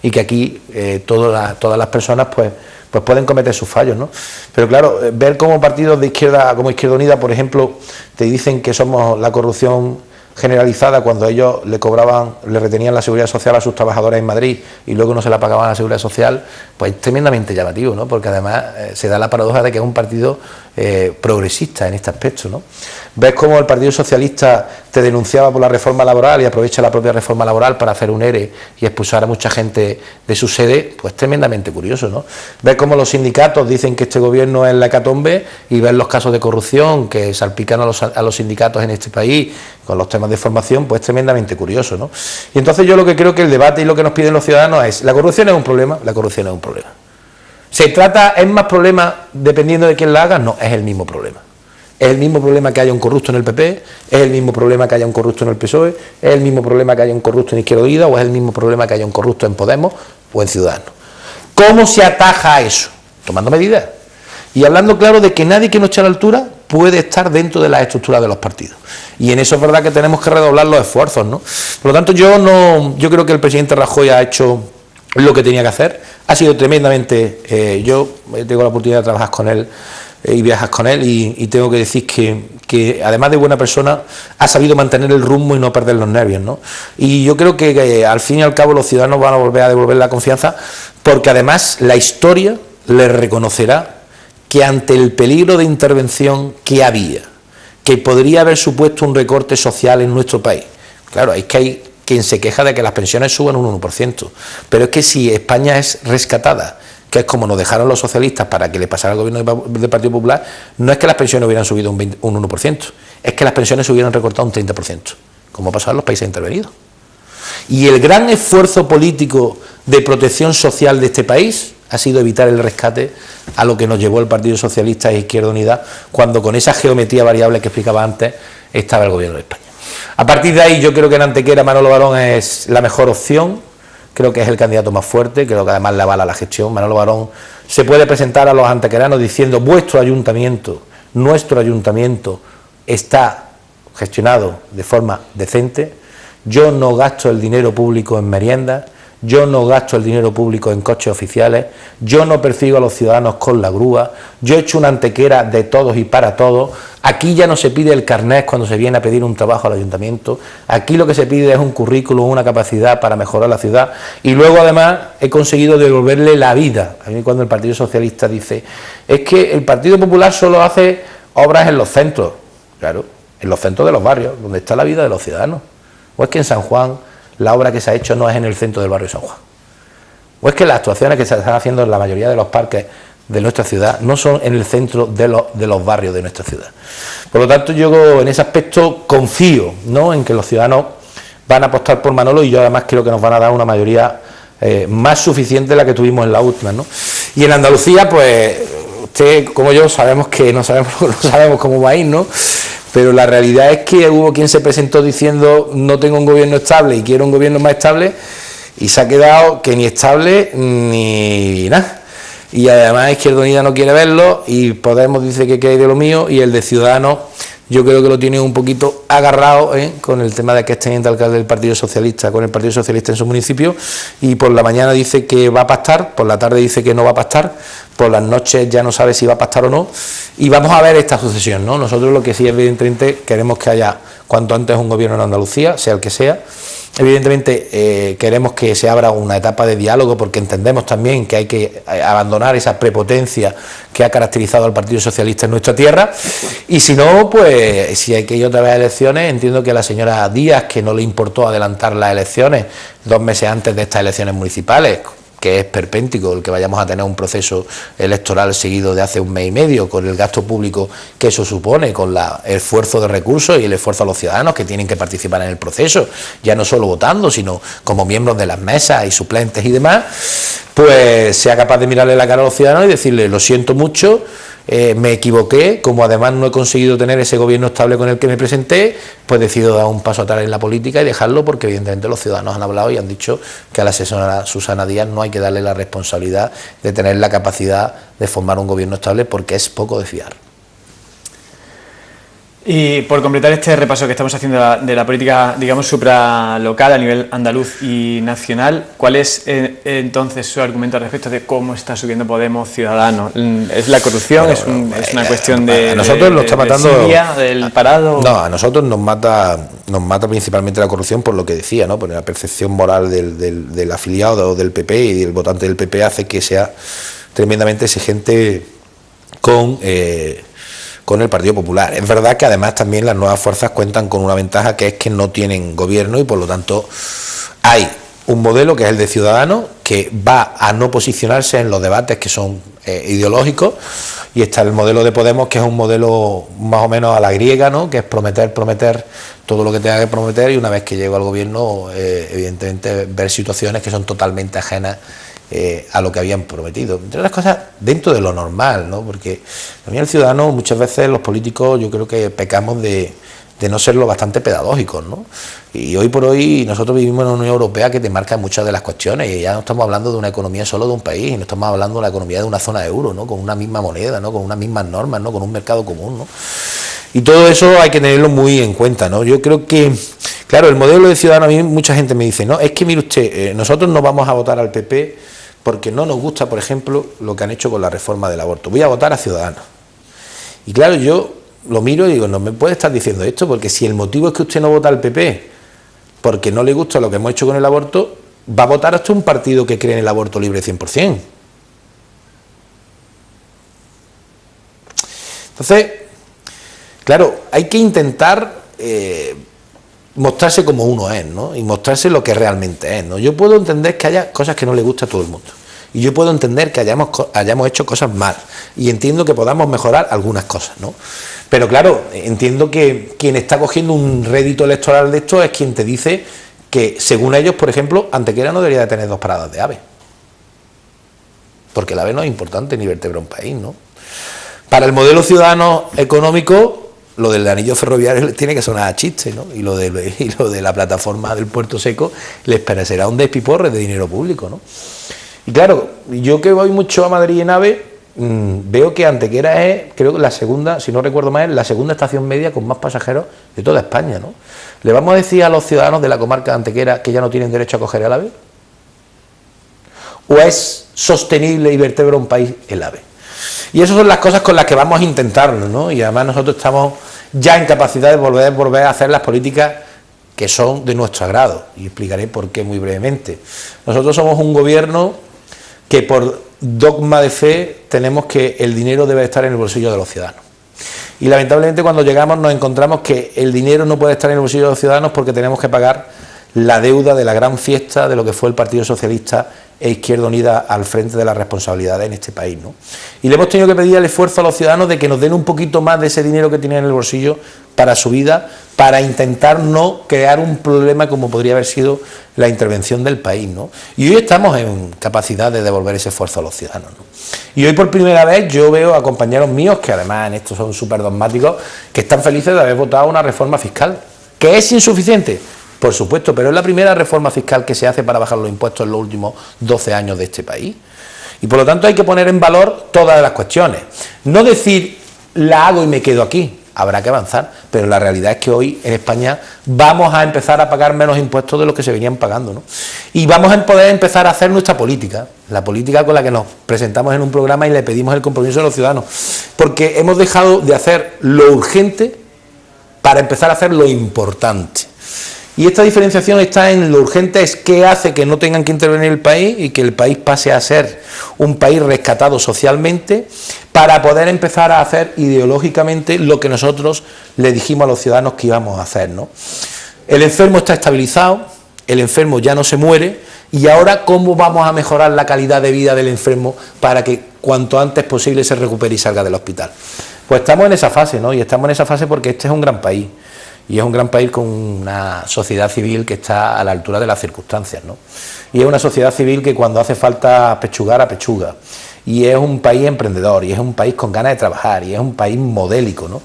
Y que aquí todas las personas pues pueden cometer sus fallos, ¿no? Pero claro, ver cómo partidos de izquierda, como Izquierda Unida, por ejemplo, te dicen que somos la corrupción generalizada cuando ellos le retenían la seguridad social a sus trabajadores en Madrid y luego no se la pagaban a la seguridad social, pues es tremendamente llamativo, ¿no? Porque además se da la paradoja de que es un partido progresista en este aspecto, ¿no? Ves cómo el Partido Socialista te denunciaba por la reforma laboral y aprovecha la propia reforma laboral para hacer un ERE y expulsar a mucha gente de su sede, pues tremendamente curioso, ¿no? Ves cómo los sindicatos dicen que este gobierno es la hecatombe y ves los casos de corrupción que salpican a los sindicatos en este país con los temas de formación, pues tremendamente curioso, ¿no? Y entonces yo lo que creo que el debate y lo que nos piden los ciudadanos es, ¿la corrupción es un problema? La corrupción es un problema. ¿Se trata, es más problema dependiendo de quién la haga? No, es el mismo problema. Es el mismo problema que haya un corrupto en el PP, es el mismo problema que haya un corrupto en el PSOE, es el mismo problema que haya un corrupto en Izquierda Unida o es el mismo problema que haya un corrupto en Podemos o en Ciudadanos. ¿Cómo se ataja a eso? Tomando medidas. Y hablando claro de que nadie que no esté a la altura puede estar dentro de las estructuras de los partidos. Y en eso es verdad que tenemos que redoblar los esfuerzos, ¿no? Por lo tanto, yo creo que el presidente Rajoy ha hecho lo que tenía que hacer. Ha sido tremendamente... yo tengo la oportunidad de trabajar con él y viajar con él y tengo que decir que además de buena persona ha sabido mantener el rumbo y no perder los nervios, ¿no? Y yo creo que al fin y al cabo los ciudadanos van a volver a devolver la confianza porque además la historia le reconocerá que ante el peligro de intervención que había, que podría haber supuesto un recorte social en nuestro país, claro, es que hay quien se queja de que las pensiones suban un 1%, pero es que si España es rescatada, que es como nos dejaron los socialistas para que le pasara al gobierno del Partido Popular, no es que las pensiones hubieran subido un 1%, es que las pensiones se hubieran recortado un 30%, como ha pasado en los países intervenidos. Y el gran esfuerzo político de protección social de este país ha sido evitar el rescate a lo que nos llevó el Partido Socialista e Izquierda Unida cuando con esa geometría variable que explicaba antes estaba el gobierno de España. A partir de ahí yo creo que en Antequera Manolo Barón es la mejor opción, creo que es el candidato más fuerte, creo que además le avala la gestión. Manolo Barón se puede presentar a los antequeranos diciendo vuestro ayuntamiento, nuestro ayuntamiento está gestionado de forma decente, yo no gasto el dinero público en meriendas, yo no gasto el dinero público en coches oficiales, yo no persigo a los ciudadanos con la grúa, yo he hecho una Antequera de todos y para todos, aquí ya no se pide el carnet cuando se viene a pedir un trabajo al ayuntamiento, aquí lo que se pide es un currículum, una capacidad para mejorar la ciudad y luego además he conseguido devolverle la vida. A mí cuando el Partido Socialista dice, es que el Partido Popular solo hace obras en los centros, claro, en los centros de los barrios, donde está la vida de los ciudadanos. ¿O es que en San Juan la obra que se ha hecho no es en el centro del barrio de San Juan? ¿O es que las actuaciones que se están haciendo en la mayoría de los parques de nuestra ciudad no son en el centro de los barrios de nuestra ciudad? Por lo tanto, yo en ese aspecto confío, ¿no?, en que los ciudadanos van a apostar por Manolo, y yo además creo que nos van a dar una mayoría más suficiente de la que tuvimos en la última, ¿no? Y en Andalucía, pues usted como yo sabemos que no sabemos cómo va a ir, ¿no? Pero la realidad es que hubo quien se presentó diciendo no tengo un gobierno estable y quiero un gobierno más estable, y se ha quedado que ni estable ni nada. Y además Izquierda Unida no quiere verlo, y Podemos dice que hay de lo mío, y el de Ciudadanos yo creo que lo tiene un poquito agarrado con el tema de que es teniente alcalde del Partido Socialista, con el Partido Socialista en su municipio, y por la mañana dice que va a pactar, por la tarde dice que no va a pactar, por las noches ya no sabe si va a pactar o no, y vamos a ver esta sucesión, ¿no? Nosotros lo que sí, evidentemente, queremos que haya cuanto antes un gobierno en Andalucía, sea el que sea. Evidentemente queremos que se abra una etapa de diálogo, porque entendemos también que hay que abandonar esa prepotencia que ha caracterizado al Partido Socialista en nuestra tierra, y si no, pues si hay que ir otra vez a elecciones, entiendo que a la señora Díaz, que no le importó adelantar las elecciones 2 meses antes de estas elecciones municipales, que es perpéntico el que vayamos a tener un proceso electoral seguido de hace 1 mes y medio, con el gasto público que eso supone, con el esfuerzo de recursos y el esfuerzo a los ciudadanos que tienen que participar en el proceso, ya no solo votando, sino como miembros de las mesas y suplentes y demás, pues sea capaz de mirarle la cara a los ciudadanos y decirle: lo siento mucho, me equivoqué, como además no he conseguido tener ese gobierno estable con el que me presenté, pues decido dar un paso atrás en la política y dejarlo, porque evidentemente los ciudadanos han hablado y han dicho que a la asesora Susana Díaz no hay que darle la responsabilidad de tener la capacidad de formar un gobierno estable, porque es poco de fiar.
Y por completar este repaso que estamos haciendo de la política, digamos, supralocal a nivel andaluz y nacional, ¿cuál es entonces su argumento al respecto de cómo está subiendo Podemos, Ciudadanos? ¿Es la corrupción? Bueno, ¿es una cuestión de
nosotros lo está matando,
del parado?
No, a nosotros nos mata principalmente la corrupción, por lo que decía, ¿no? Por la percepción moral del afiliado del PP y del votante del PP, hace que sea tremendamente exigente con el Partido Popular. Es verdad que además también las nuevas fuerzas cuentan con una ventaja, que es que no tienen gobierno, y por lo tanto hay un modelo que es el de Ciudadanos, que va a no posicionarse en los debates que son ideológicos, y está el modelo de Podemos, que es un modelo más o menos a la griega, ¿no?, que es prometer todo lo que tenga que prometer, y una vez que llego al gobierno, evidentemente ver situaciones que son totalmente ajenas a lo que habían prometido, entre las cosas dentro de lo normal, ¿no? Porque a mí el ciudadano, muchas veces los políticos, yo creo que pecamos de no ser lo bastante pedagógicos, ¿no? Y hoy por hoy nosotros vivimos en una Unión Europea que te marca muchas de las cuestiones, y ya no estamos hablando de una economía solo de un país, no estamos hablando de la economía de una zona de euro, ¿no?, con una misma moneda, ¿no?, con unas mismas normas, ¿no?, con un mercado común, ¿no? Y todo eso hay que tenerlo muy en cuenta, ¿no? Yo creo que, claro, el modelo de Ciudadanos, a mí mucha gente me dice, no, es que mire usted, nosotros no vamos a votar al PP porque no nos gusta, por ejemplo, lo que han hecho con la reforma del aborto. Voy a votar a Ciudadanos. Y claro, yo lo miro y digo, no me puede estar diciendo esto, porque si el motivo es que usted no vota al PP porque no le gusta lo que hemos hecho con el aborto, va a votar hasta un partido que cree en el aborto libre 100%. Entonces, claro, hay que intentar mostrarse como uno es, ¿no?, y mostrarse lo que realmente es, ¿no? Yo puedo entender que haya cosas que no le gusta a todo el mundo, y yo puedo entender que hayamos hecho cosas mal, y entiendo que podamos mejorar algunas cosas, ¿no? Pero claro, entiendo que quien está cogiendo un rédito electoral de esto es quien te dice que, según ellos, por ejemplo, Antequera no debería de tener 2 paradas de AVE, porque el AVE no es importante ni vertebra un país, ¿no? Para el modelo ciudadano económico, lo del anillo ferroviario tiene que sonar a chiste, ¿no? Y lo de la plataforma del Puerto Seco les parecerá un despiporre de dinero público, ¿no? Y claro, yo que voy mucho a Madrid en AVE, veo que Antequera es, creo que la segunda, si no recuerdo mal, la segunda estación media con más pasajeros de toda España, ¿no? ¿Le vamos a decir a los ciudadanos de la comarca de Antequera que ya no tienen derecho a coger el AVE? ¿O es sostenible y vertebra un país el AVE? Y esas son las cosas con las que vamos a intentarlo, ¿no? Y además nosotros estamos ya en capacidad de volver a hacer las políticas que son de nuestro agrado, y explicaré por qué muy brevemente. Nosotros somos un gobierno que, por dogma de fe, tenemos que el dinero debe estar en el bolsillo de los ciudadanos. Y lamentablemente cuando llegamos nos encontramos que el dinero no puede estar en el bolsillo de los ciudadanos porque tenemos que pagar la deuda de la gran fiesta de lo que fue el Partido Socialista e Izquierda Unida al frente de las responsabilidades en este país, ¿no? Y le hemos tenido que pedir el esfuerzo a los ciudadanos de que nos den un poquito más de ese dinero que tienen en el bolsillo para su vida, para intentar no crear un problema como podría haber sido la intervención del país, ¿no? Y hoy estamos en capacidad de devolver ese esfuerzo a los ciudadanos, ¿no? Y hoy por primera vez yo veo a compañeros míos, que además en esto son súper dogmáticos, que están felices de haber votado una reforma fiscal, que es insuficiente, por supuesto, pero es la primera reforma fiscal que se hace para bajar los impuestos en los últimos 12 años de este país. Y por lo tanto hay que poner en valor todas las cuestiones. No decir, la hago y me quedo aquí. Habrá que avanzar, pero la realidad es que hoy en España vamos a empezar a pagar menos impuestos de los que se venían pagando, ¿no? Y vamos a poder empezar a hacer nuestra política, la política con la que nos presentamos en un programa y le pedimos el compromiso de los ciudadanos, porque hemos dejado de hacer lo urgente para empezar a hacer lo importante. Y esta diferenciación está en lo urgente, es qué hace que no tengan que intervenir el país y que el país pase a ser un país rescatado socialmente, para poder empezar a hacer ideológicamente lo que nosotros le dijimos a los ciudadanos que íbamos a hacer, ¿no? El enfermo está estabilizado, el enfermo ya no se muere, y ahora ¿cómo vamos a mejorar la calidad de vida del enfermo para que cuanto antes posible se recupere y salga del hospital? Pues estamos en esa fase, ¿no? Y estamos en esa fase porque este es un gran país. Y es un gran país con una sociedad civil que está a la altura de las circunstancias, ¿no? Y es una sociedad civil que cuando hace falta pechugar, apechuga. Y es un país emprendedor, y es un país con ganas de trabajar, y es un país modélico, ¿no?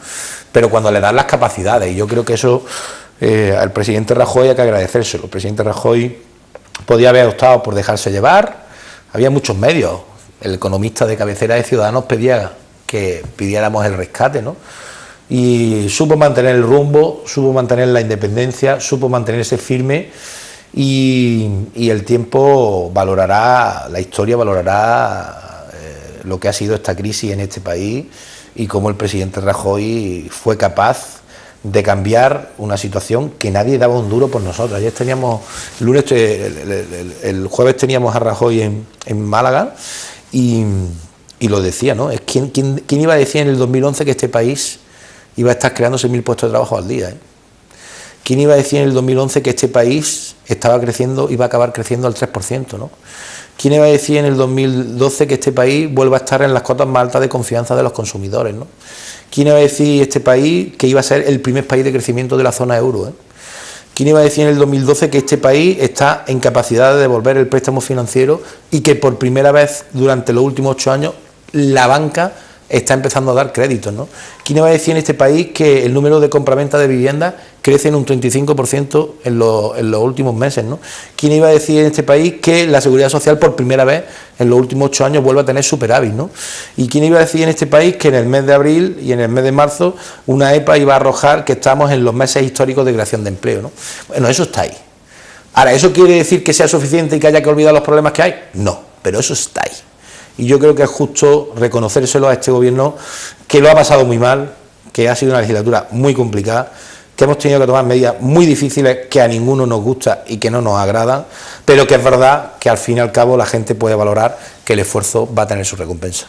Pero cuando le dan las capacidades, y yo creo que eso al presidente Rajoy hay que agradecérselo. El presidente Rajoy podía haber optado por dejarse llevar, había muchos medios. El economista de cabecera de Ciudadanos pedía que pidiéramos el rescate, ¿no? Y supo mantener el rumbo, supo mantener la independencia, supo mantenerse firme, y el tiempo valorará, la historia valorará lo que ha sido esta crisis en este país y cómo el presidente Rajoy fue capaz de cambiar una situación que nadie daba un duro por nosotros. Ayer teníamos, el jueves teníamos a Rajoy en Málaga y lo decía, ¿no? Es ¿quién iba a decir en el 2011 que este país iba a estar creando 6.000 puestos de trabajo al día, ¿eh? ¿Quién iba a decir en el 2011 que este país estaba creciendo, iba a acabar creciendo al 3%, ¿no? ¿Quién iba a decir en el 2012 que este país vuelva a estar en las cotas más altas de confianza de los consumidores, ¿no? ¿Quién iba a decir este país que iba a ser el primer país de crecimiento de la zona euro, ¿eh? ¿Quién iba a decir en el 2012 que este país está en capacidad de devolver el préstamo financiero y que por primera vez durante los últimos 8 años la banca está empezando a dar créditos, ¿no? ¿Quién iba a decir en este país que el número de compraventa de viviendas crece en un 35% en los últimos meses, ¿no? ¿Quién iba a decir en este país que la seguridad social por primera vez en los últimos 8 años vuelve a tener superávit, ¿no? ¿Y quién iba a decir en este país que en el mes de abril y en el mes de marzo una EPA iba a arrojar que estamos en los meses históricos de creación de empleo, ¿no? Bueno, eso está ahí. Ahora, ¿eso quiere decir que sea suficiente y que haya que olvidar los problemas que hay? No, pero eso está ahí. Y yo creo que es justo reconocérselo a este gobierno, que lo ha pasado muy mal, que ha sido una legislatura muy complicada, que hemos tenido que tomar medidas muy difíciles que a ninguno nos gusta y que no nos agradan, pero que es verdad que al fin y al cabo la gente puede valorar que el esfuerzo va a tener su recompensa.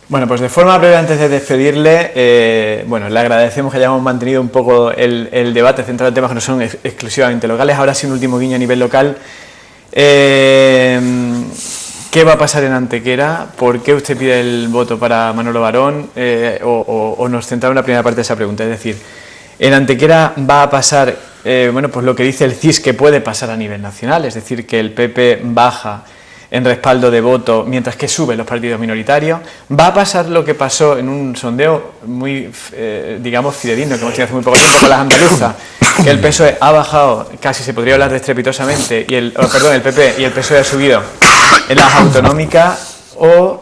Bueno, pues de forma breve, antes de despedirle, le agradecemos que hayamos mantenido un poco el debate centrado en temas que no son exclusivamente locales. Ahora sí, un último guiño a nivel local. ¿Qué va a pasar en Antequera? ¿Por qué usted pide el voto para Manolo Barón? O nos centramos en la primera parte de esa pregunta. Es decir, en Antequera va a pasar, pues lo que dice el CIS que puede pasar a nivel nacional, es decir, que el PP baja en respaldo de voto mientras que suben los partidos minoritarios. Va a pasar lo que pasó en un sondeo muy, fidedigno que hemos tenido hace muy poco tiempo con las andaluzas, que el PSOE ha bajado, casi se podría hablar de estrepitosamente, y el PP y el PSOE ha subido en las autonómicas, o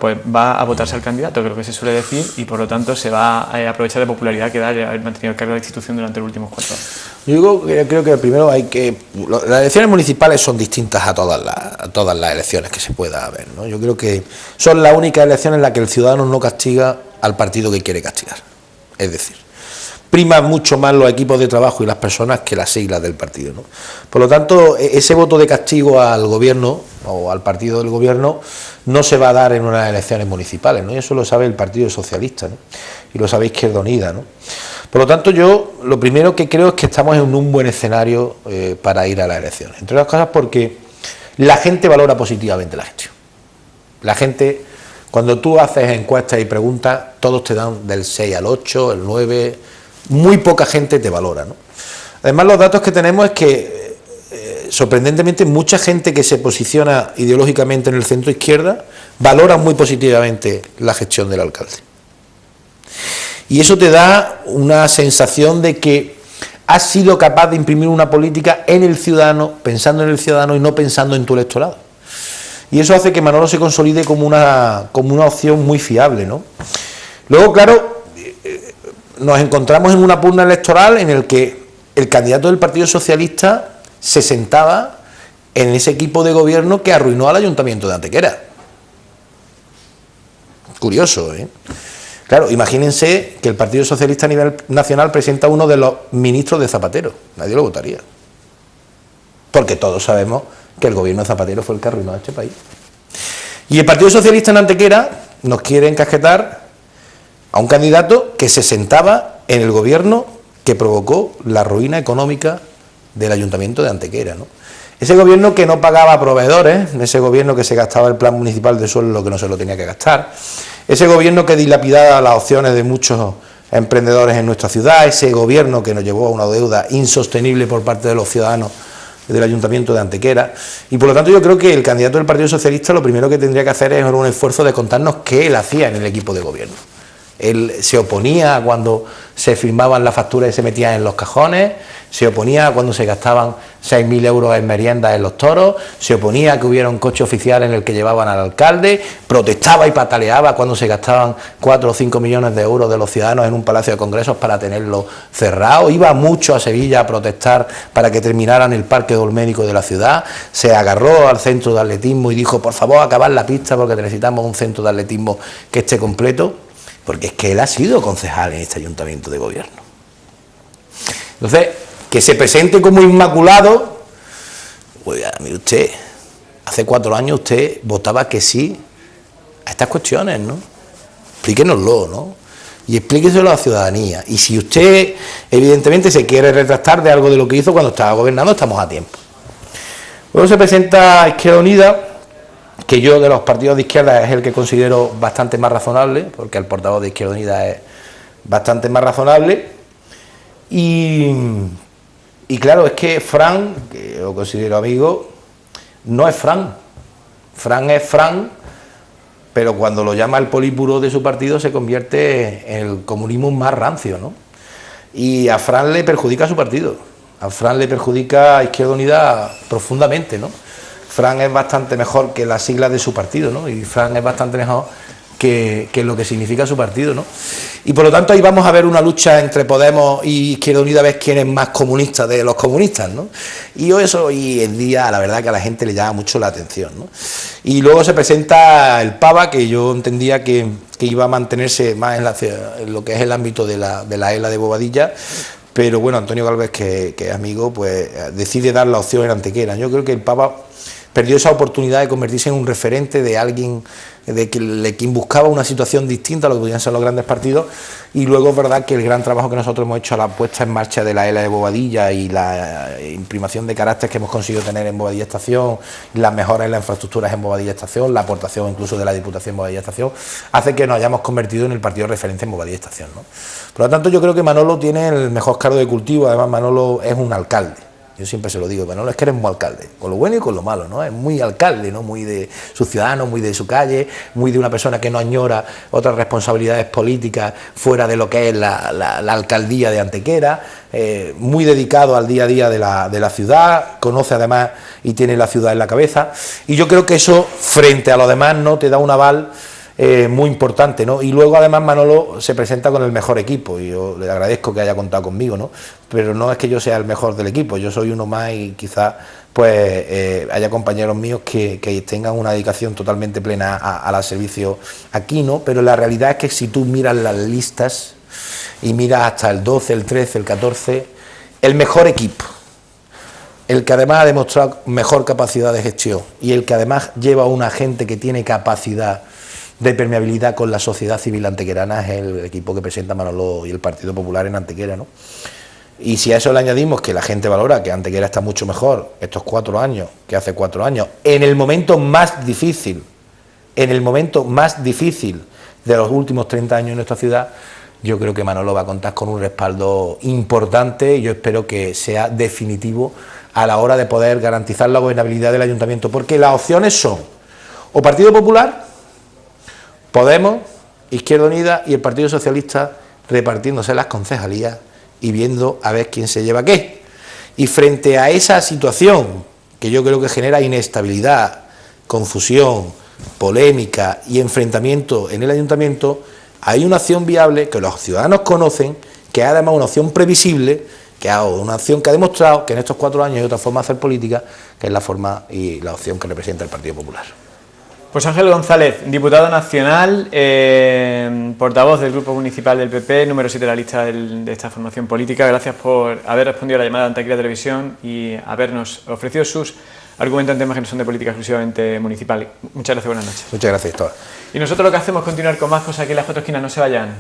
pues va a votarse al candidato, que es lo que se suele decir, y por lo tanto se va a aprovechar de popularidad que da haber mantenido el cargo de la institución durante los últimos 4 años.
Yo creo que primero las elecciones municipales son distintas a todas las elecciones que se pueda haber, ¿no? Yo creo que son las únicas elecciones en las que el ciudadano no castiga al partido que quiere castigar. Es decir, priman mucho más los equipos de trabajo y las personas que las siglas del partido, ¿no? Por lo tanto, ese voto de castigo al gobierno o al partido del gobierno no se va a dar en unas elecciones municipales, ¿no? Y eso lo sabe el Partido Socialista, ¿no? Y lo sabe Izquierda Unida, ¿no? Por lo tanto, yo lo primero que creo es que estamos en un buen escenario para ir a las elecciones. Entre otras cosas porque la gente valora positivamente la gestión. La gente, cuando tú haces encuestas y preguntas, todos te dan del 6 al 8, el 9, muy poca gente te valora, ¿no? Además, los datos que tenemos es que, sorprendentemente, mucha gente que se posiciona ideológicamente en el centro izquierda valora muy positivamente la gestión del alcalde. Y eso te da una sensación de que has sido capaz de imprimir una política en el ciudadano, pensando en el ciudadano y no pensando en tu electorado. Y eso hace que Manolo se consolide como una opción muy fiable, ¿no? Luego, claro, nos encontramos en una pugna electoral en el que el candidato del Partido Socialista se sentaba en ese equipo de gobierno que arruinó al Ayuntamiento de Antequera. Curioso, ¿eh? Claro, imagínense que el Partido Socialista a nivel nacional presenta a uno de los ministros de Zapatero. Nadie lo votaría. Porque todos sabemos que el gobierno de Zapatero fue el que arruinó a este país. Y el Partido Socialista en Antequera nos quiere encasquetar a un candidato que se sentaba en el gobierno que provocó la ruina económica del Ayuntamiento de Antequera, ¿no? Ese gobierno que no pagaba a proveedores, ese gobierno que se gastaba el plan municipal de suelo lo que no se lo tenía que gastar, ese gobierno que dilapidaba las opciones de muchos emprendedores en nuestra ciudad, ese gobierno que nos llevó a una deuda insostenible por parte de los ciudadanos del Ayuntamiento de Antequera. Y por lo tanto yo creo que el candidato del Partido Socialista lo primero que tendría que hacer es un esfuerzo de contarnos qué él hacía en el equipo de gobierno. Él se oponía cuando se firmaban las facturas y se metían en los cajones, se oponía cuando se gastaban 6.000 euros en meriendas en los toros, se oponía a que hubiera un coche oficial en el que llevaban al alcalde, protestaba y pataleaba cuando se gastaban 4 o 5 millones de euros de los ciudadanos en un palacio de congresos para tenerlo cerrado, iba mucho a Sevilla a protestar para que terminaran el parque dolménico de la ciudad, se agarró al centro de atletismo y dijo, por favor, acabad la pista porque necesitamos un centro de atletismo que esté completo. Porque es que él ha sido concejal en este ayuntamiento de gobierno. Entonces, que se presente como inmaculado, pues mire usted, hace 4 años usted votaba que sí a estas cuestiones, ¿no? Explíquenoslo, ¿no? Y explíqueselo a la ciudadanía. Y si usted, evidentemente, se quiere retractar de algo de lo que hizo cuando estaba gobernando, estamos a tiempo. Luego se presenta Izquierda Unida, que yo de los partidos de izquierda es el que considero bastante más razonable, porque el portavoz de Izquierda Unida es bastante más razonable, y claro, es que Fran, que lo considero amigo, no es Fran, Fran es Fran, pero cuando lo llama el politburó de su partido se convierte en el comunismo más rancio, ¿no? Y a Fran le perjudica a su partido, a Fran le perjudica a Izquierda Unida profundamente, ¿no? Fran es bastante mejor que las siglas de su partido, ¿no? Y Fran es bastante mejor que lo que significa su partido, ¿no? Y por lo tanto ahí vamos a ver una lucha entre Podemos y Izquierda Unida a ver quién es más comunista de los comunistas, ¿no? Y eso hoy en día, la verdad que a la gente le llama mucho la atención, ¿no? Y luego se presenta el Pava, que yo entendía que iba a mantenerse más en lo que es el ámbito de la ELA de Bobadilla, pero bueno, Antonio Gálvez, que es amigo, pues decide dar la opción en Antequera. Yo creo que el Pava perdió esa oportunidad de convertirse en un referente de alguien de quien buscaba una situación distinta a lo que podían ser los grandes partidos, y luego es verdad que el gran trabajo que nosotros hemos hecho a la puesta en marcha de la ELA de Bobadilla y la imprimación de carácter que hemos conseguido tener en Bobadilla Estación, las mejoras en las infraestructuras en Bobadilla Estación, la aportación incluso de la Diputación en Bobadilla Estación, hace que nos hayamos convertido en el partido de referencia en Bobadilla Estación, ¿no? Por lo tanto, yo creo que Manolo tiene el mejor cargo de cultivo. Además, Manolo es un alcalde. Yo siempre se lo digo, Manolo es que eres muy alcalde, con lo bueno y con lo malo, ¿no? Es muy alcalde, ¿no? Muy de su ciudadano, muy de su calle, muy de una persona que no añora otras responsabilidades políticas fuera de lo que es la alcaldía de Antequera, muy dedicado al día a día de la ciudad, conoce además y tiene la ciudad en la cabeza, y yo creo que eso, frente a lo demás, ¿no?, te da un aval muy importante, ¿no? Y luego además Manolo se presenta con el mejor equipo, y yo le agradezco que haya contado conmigo, ¿no? Pero no es que yo sea el mejor del equipo, yo soy uno más, y quizás pues haya compañeros míos que tengan una dedicación totalmente plena al servicio aquí, ¿no? Pero la realidad es que si tú miras las listas y miras hasta el 12, el 13, el 14, el mejor equipo, el que además ha demostrado mejor capacidad de gestión y el que además lleva a una gente que tiene capacidad de permeabilidad con la sociedad civil antequerana, es el equipo que presenta Manolo y el Partido Popular en Antequera, ¿no? Y si a eso le añadimos que la gente valora que Antequera está mucho mejor estos 4 años que hace 4 años, en el momento más difícil de los últimos 30 años en nuestra ciudad, yo creo que Manolo va a contar con un respaldo importante y yo espero que sea definitivo a la hora de poder garantizar la gobernabilidad del ayuntamiento, porque las opciones son o Partido Popular, Podemos, Izquierda Unida y el Partido Socialista repartiéndose las concejalías y viendo a ver quién se lleva qué. Y frente a esa situación, que yo creo que genera inestabilidad, confusión, polémica y enfrentamiento en el ayuntamiento, hay una opción viable que los ciudadanos conocen, que es además una opción previsible, que es una opción que ha demostrado que en estos 4 años hay otra forma de hacer política, que es la forma y la opción que representa el Partido Popular.
Pues Ángel González, diputado nacional, portavoz del Grupo Municipal del PP, número 7 de la lista de esta formación política. Gracias por haber respondido a la llamada de Antequera Televisión y habernos ofrecido sus argumentos en temas que no son de política exclusivamente municipal. Muchas gracias, buenas noches.
Muchas gracias, Cristóbal.
Y nosotros lo que hacemos es continuar con más cosas aquí en Las Cuatro Esquinas, no se vayan.